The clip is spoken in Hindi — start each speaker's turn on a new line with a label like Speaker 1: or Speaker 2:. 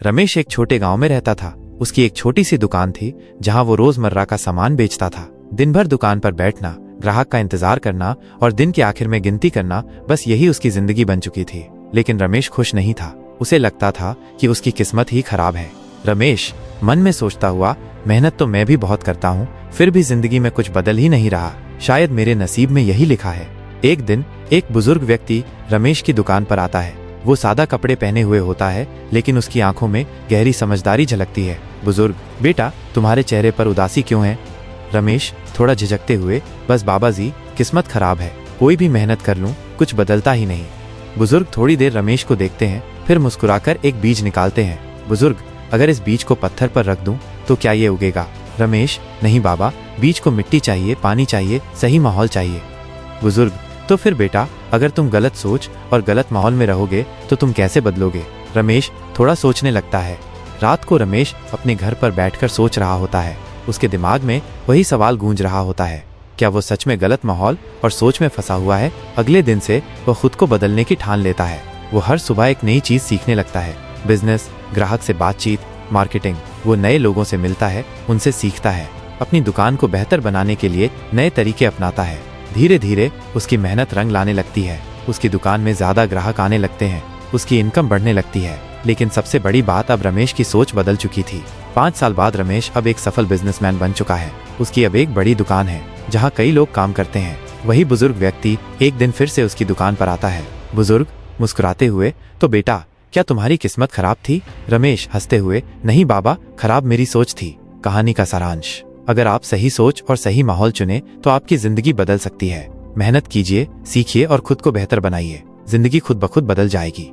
Speaker 1: रमेश एक छोटे गांव में रहता था। उसकी एक छोटी सी दुकान थी जहां वो रोजमर्रा का सामान बेचता था। दिन भर दुकान पर बैठना, ग्राहक का इंतजार करना और दिन के आखिर में गिनती करना, बस यही उसकी जिंदगी बन चुकी थी। लेकिन रमेश खुश नहीं था। उसे लगता था कि उसकी किस्मत ही खराब है। रमेश मन में सोचता हुआ, मेहनत तो मैं भी बहुत करता हूँ, फिर भी जिंदगी में कुछ बदल ही नहीं रहा। शायद मेरे नसीब में यही लिखा है। एक दिन एक बुजुर्ग व्यक्ति रमेश की दुकान पर आता है। वो सादा कपड़े पहने हुए होता है, लेकिन उसकी आंखों में गहरी समझदारी झलकती है। बुजुर्ग, बेटा तुम्हारे चेहरे पर उदासी क्यों है? रमेश थोड़ा झिझकते हुए, बस बाबा जी, किस्मत खराब है, कोई भी मेहनत कर लूं कुछ बदलता ही नहीं। बुजुर्ग थोड़ी देर रमेश को देखते हैं, फिर मुस्कुराकर एक बीज निकालते हैं। बुजुर्ग, अगर इस बीज को पत्थर पर रख दूं तो क्या ये उगेगा? रमेश, नहीं बाबा, बीज को मिट्टी चाहिए, पानी चाहिए, सही माहौल चाहिए। बुजुर्ग, तो फिर बेटा, अगर तुम गलत सोच और गलत माहौल में रहोगे तो तुम कैसे बदलोगे? रमेश थोड़ा सोचने लगता है। रात को रमेश अपने घर पर बैठकर सोच रहा होता है। उसके दिमाग में वही सवाल गूंज रहा होता है, क्या वो सच में गलत माहौल और सोच में फंसा हुआ है? अगले दिन से वो खुद को बदलने की ठान लेता है। वो हर सुबह एक नई चीज सीखने लगता है। बिजनेस, ग्राहक से बातचीत, मार्केटिंग। वो नए लोगों से मिलता है, उनसे सीखता है। अपनी दुकान को बेहतर बनाने के लिए नए तरीके अपनाता है। धीरे धीरे उसकी मेहनत रंग लाने लगती है। उसकी दुकान में ज्यादा ग्राहक आने लगते हैं, उसकी इनकम बढ़ने लगती है। लेकिन सबसे बड़ी बात, अब रमेश की सोच बदल चुकी थी। 5 साल बाद रमेश अब एक सफल बिजनेसमैन बन चुका है। उसकी अब एक बड़ी दुकान है जहां कई लोग काम करते हैं। वही बुजुर्ग व्यक्ति एक दिन फिर से उसकी दुकान पर आता है। बुजुर्ग मुस्कुराते हुए, तो बेटा क्या तुम्हारी किस्मत खराब थी? रमेश हंसते हुए, नहीं बाबा, खराब मेरी सोच थी। कहानी का सारांश, अगर आप सही सोच और सही माहौल चुने तो आपकी जिंदगी बदल सकती है। मेहनत कीजिए, सीखिए और खुद को बेहतर बनाइए। जिंदगी खुद ब खुद बदल जाएगी।